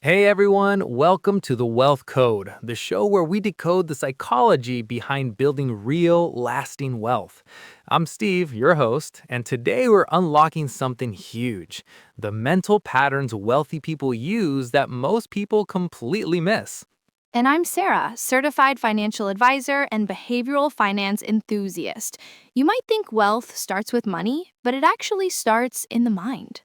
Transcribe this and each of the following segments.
Hey everyone, welcome to the Wealth Code, the show where we decode the psychology behind building real, lasting wealth. I'm Steve, your host, and today we're unlocking something huge: the mental patterns wealthy people use that most people completely miss. And I'm Sarah, certified financial advisor and behavioral finance enthusiast. You might think wealth starts with money, but it actually starts in the mind.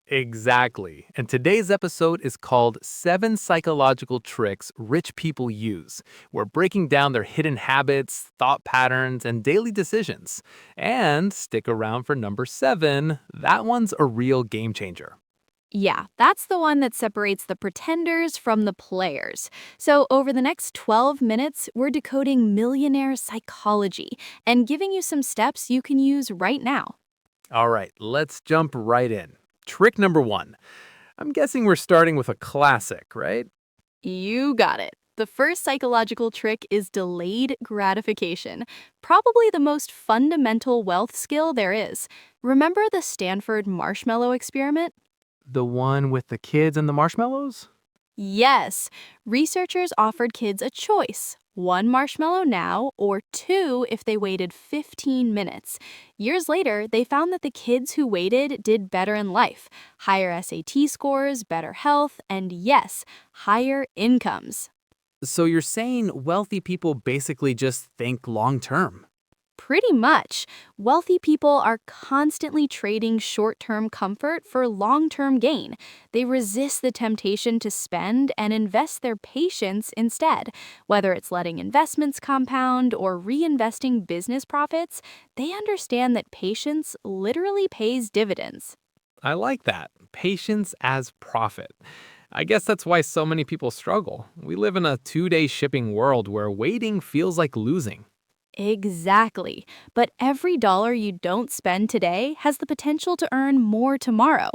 Exactly. And today's episode is called 7 Psychological Tricks Rich People Use. We're breaking down their hidden habits, thought patterns, and daily decisions. And stick around for number 7. That one's a real game changer. Yeah, that's the one that separates the pretenders from the players. So, over the next 12 minutes, we're decoding millionaire psychology and giving you some steps you can use right now. All right, let's jump right in. Trick number 1. I'm guessing we're starting with a classic, right? You got it. The first psychological trick is delayed gratification, probably the most fundamental wealth skill there is. Remember the Stanford Marshmallow experiment? The one with the kids and the marshmallows? Yes, researchers offered kids a choice: one marshmallow now or two if they waited 15 minutes. Years later, they found that the kids who waited did better in life: higher SAT scores, better health, and yes, higher incomes. So you're saying wealthy people basically just think long term? Pretty much. Wealthy people are constantly trading short term comfort for long term gain. They resist the temptation to spend and invest their patience instead. Whether it's letting investments compound or reinvesting business profits, they understand that patience literally pays dividends. I like that. Patience as profit. I guess that's why so many people struggle. We live in a 2 day shipping world where waiting feels like losing. Exactly. But every dollar you don't spend today has the potential to earn more tomorrow.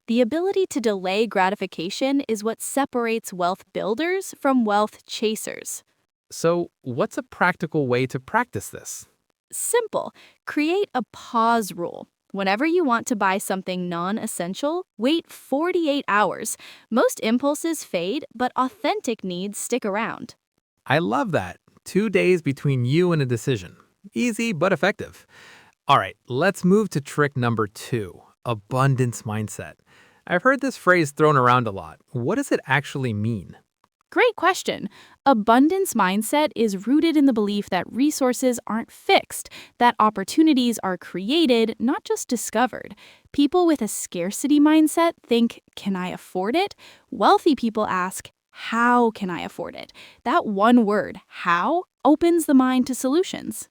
The ability to delay gratification is what separates wealth builders from wealth chasers. So, what's a practical way to practice this? Simple. Create a pause rule. Whenever you want to buy something non essential, wait 48 hours. Most impulses fade, but authentic needs stick around. I love that. 2 days between you and a decision. Easy but effective. All right, let's move to trick number 2: abundance mindset. I've heard this phrase thrown around a lot. What does it actually mean? Great question. Abundance mindset is rooted in the belief that resources aren't fixed, that opportunities are created, not just discovered. People with a scarcity mindset think, can I afford it? Wealthy people ask, how can I afford it? That one word, how, opens the mind to solutions.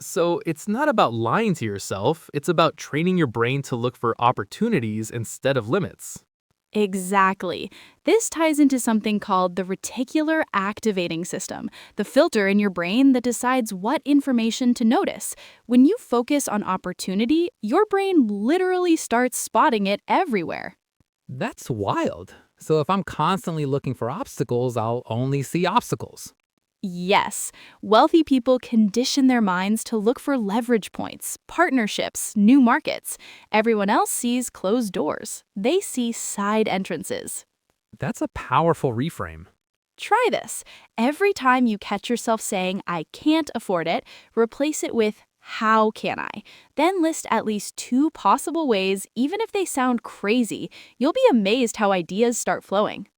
So, it's not about lying to yourself, it's about training your brain to look for opportunities instead of limits. Exactly. This ties into something called the Reticular Activating System, the filter in your brain that decides what information to notice. When you focus on opportunity, your brain literally starts spotting it everywhere. That's wild. So, if I'm constantly looking for obstacles, I'll only see obstacles. Yes, wealthy people condition their minds to look for leverage points, partnerships, new markets. Everyone else sees closed doors. They see side entrances. That's a powerful reframe. Try this. Every time you catch yourself saying, I can't afford it, replace it with, how can I? Then list at least two possible ways, even if they sound crazy. You'll be amazed how ideas start flowing.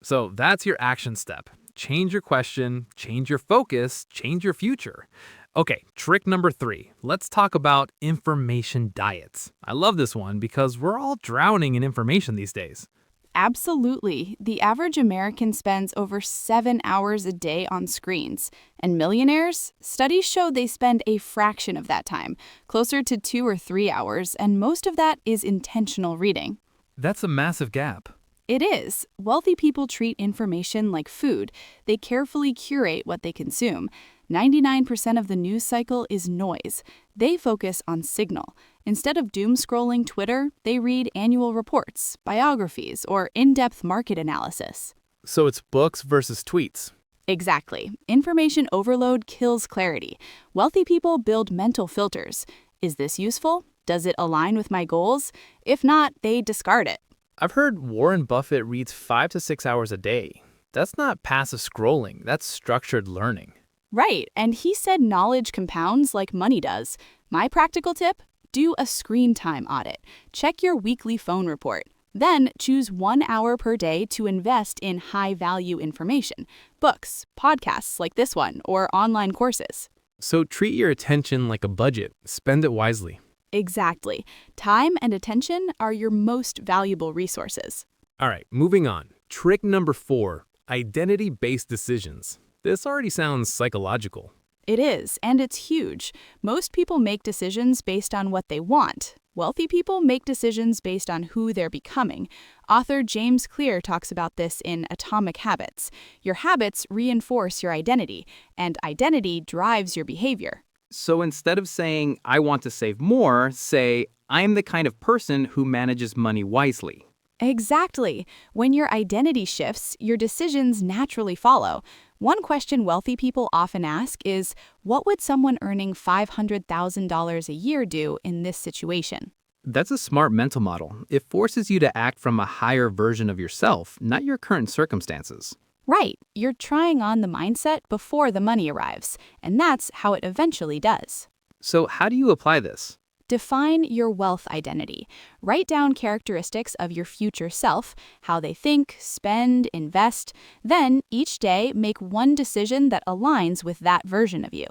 So, that's your action step. Change your question, change your focus, change your future. Okay, trick number 3. Let's talk about information diets. I love this one because we're all drowning in information these days. Absolutely. The average American spends over 7 hours a day on screens. And millionaires? Studies show they spend a fraction of that time, closer to 2 or 3 hours, and most of that is intentional reading. That's a massive gap. It is. Wealthy people treat information like food. They carefully curate what they consume. 99% of the news cycle is noise. They focus on signal. Instead of doom scrolling Twitter, they read annual reports, biographies, or in depth market analysis. So, it's books versus tweets. Exactly. Information overload kills clarity. Wealthy people build mental filters. Is this useful? Does it align with my goals? If not, they discard it. I've heard Warren Buffett reads 5 to 6 hours a day. That's not passive scrolling, that's structured learning. Right, and he said knowledge compounds like money does. My practical tip? Do a screen time audit. Check your weekly phone report. Then choose 1 hour per day to invest in high-value information, books, podcasts like this one, or online courses. So treat your attention like a budget, spend it wisely. Exactly. Time and attention are your most valuable resources. All right, moving on. Trick number 4, identity-based decisions. This already sounds psychological. It is, and it's huge. Most people make decisions based on what they want. Wealthy people make decisions based on who they're becoming. Author James Clear talks about this in Atomic Habits. Your habits reinforce your identity, and identity drives your behavior. So instead of saying, I want to save more, say, I am the kind of person who manages money wisely. Exactly. When your identity shifts, your decisions naturally follow. One question wealthy people often ask is, what would someone earning $500,000 a year do in this situation? That's a smart mental model. It forces you to act from a higher version of yourself, not your current circumstances. Right. You're trying on the mindset before the money arrives, and that's how it eventually does. So how do you apply this? Define your wealth identity. Write down characteristics of your future self, how they think, spend, invest. Then, each day, make one decision that aligns with that version of you.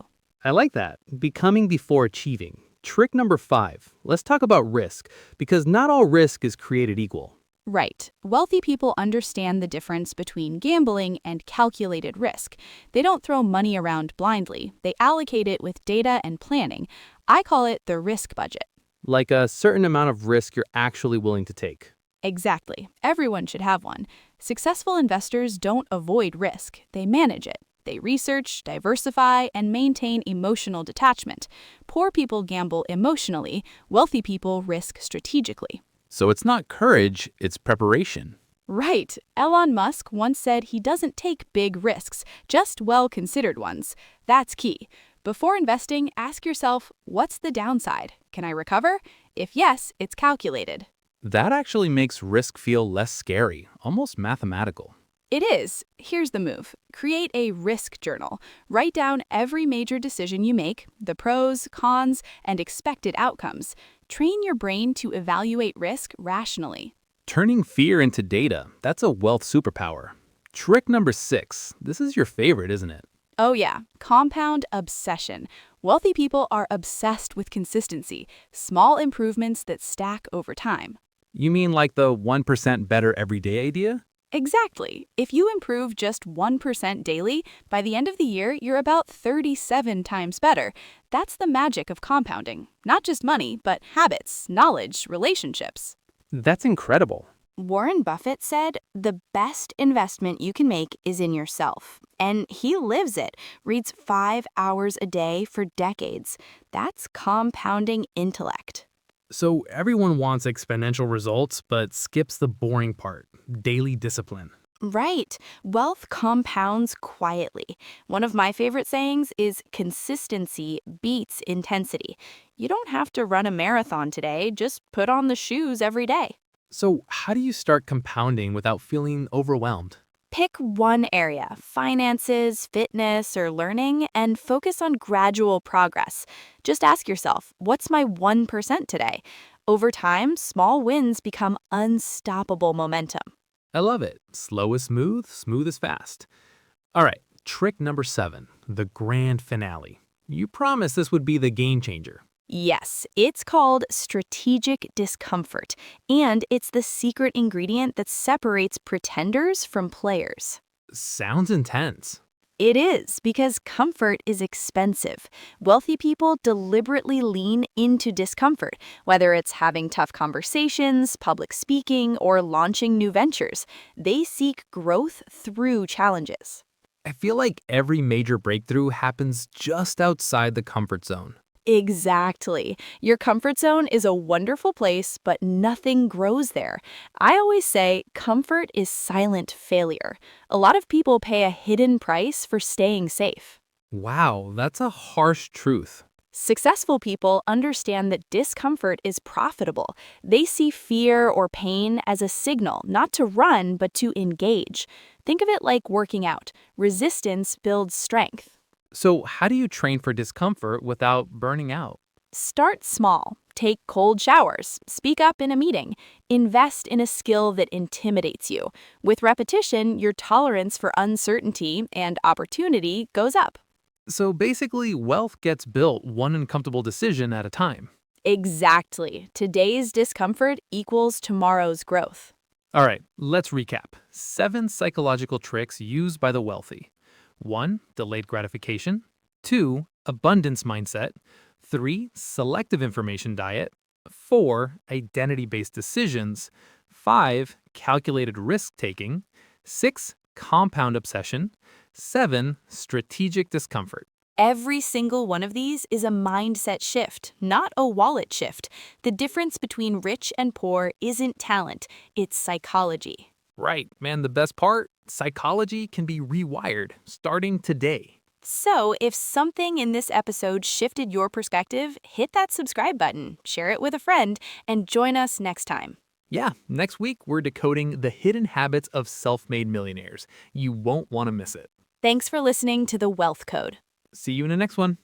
I like that. Becoming before achieving. Trick number 5. Let's talk about risk, because not all risk is created equal. Right. Wealthy people understand the difference between gambling and calculated risk. They don't throw money around blindly. They allocate it with data and planning. I call it the risk budget. Like a certain amount of risk you're actually willing to take. Exactly. Everyone should have one. Successful investors don't avoid risk. They manage it. They research, diversify, and maintain emotional detachment. Poor people gamble emotionally. Wealthy people risk strategically. So it's not courage, it's preparation. Right. Elon Musk once said he doesn't take big risks, just well-considered ones. That's key. Before investing, ask yourself, what's the downside? Can I recover? If yes, it's calculated. That actually makes risk feel less scary, almost mathematical. It is. Here's the move. Create a risk journal. Write down every major decision you make, the pros, cons, and expected outcomes. Train your brain to evaluate risk rationally. Turning fear into data, that's a wealth superpower. Trick number 6. This is your favorite, isn't it? Oh yeah, compound obsession. Wealthy people are obsessed with consistency, small improvements that stack over time. You mean like the 1% better every day idea? Exactly. If you improve just 1% daily, by the end of the year, you're about 37 times better. That's the magic of compounding. Not just money, but habits, knowledge, relationships. That's incredible. Warren Buffett said, the best investment you can make is in yourself. And he lives it, reads 5 hours a day for decades. That's compounding intellect. So everyone wants exponential results, but skips the boring part, daily discipline. Right. Wealth compounds quietly. One of my favorite sayings is consistency beats intensity. You don't have to run a marathon today, just put on the shoes every day. So how do you start compounding without feeling overwhelmed? Pick one area, finances, fitness, or learning, and focus on gradual progress. Just ask yourself, what's my 1% today? Over time, small wins become unstoppable momentum. I love it. Slow is smooth, smooth is fast. All right, trick number 7, the grand finale. You promised this would be the game changer. Yes, it's called strategic discomfort, and it's the secret ingredient that separates pretenders from players. Sounds intense. It is, because comfort is expensive. Wealthy people deliberately lean into discomfort, whether it's having tough conversations, public speaking, or launching new ventures. They seek growth through challenges. I feel like every major breakthrough happens just outside the comfort zone. Exactly. Your comfort zone is a wonderful place, but nothing grows there. I always say comfort is silent failure. A lot of people pay a hidden price for staying safe. Wow, that's a harsh truth. Successful people understand that discomfort is profitable. They see fear or pain as a signal, not to run, but to engage. Think of it like working out. Resistance builds strength. So, how do you train for discomfort without burning out? Start small. Take cold showers. Speak up in a meeting. Invest in a skill that intimidates you. With repetition, your tolerance for uncertainty and opportunity goes up. So, basically, wealth gets built one uncomfortable decision at a time. Exactly. Today's discomfort equals tomorrow's growth. All right, let's recap. 7 psychological tricks used by the wealthy. 1. Delayed gratification. 2. Abundance mindset. 3. Selective information diet. 4. Identity-based decisions. 5. Calculated risk-taking. 6. Compound obsession. 7. Strategic discomfort. Every single one of these is a mindset shift, not a wallet shift. The difference between rich and poor isn't talent, it's psychology. Right, man, the best part? Psychology can be rewired starting today. So, if something in this episode shifted your perspective, hit that subscribe button, share it with a friend, and join us next time. Yeah, next week we're decoding the hidden habits of self-made millionaires. You won't want to miss it. Thanks for listening to The Wealth Code. See you in the next one.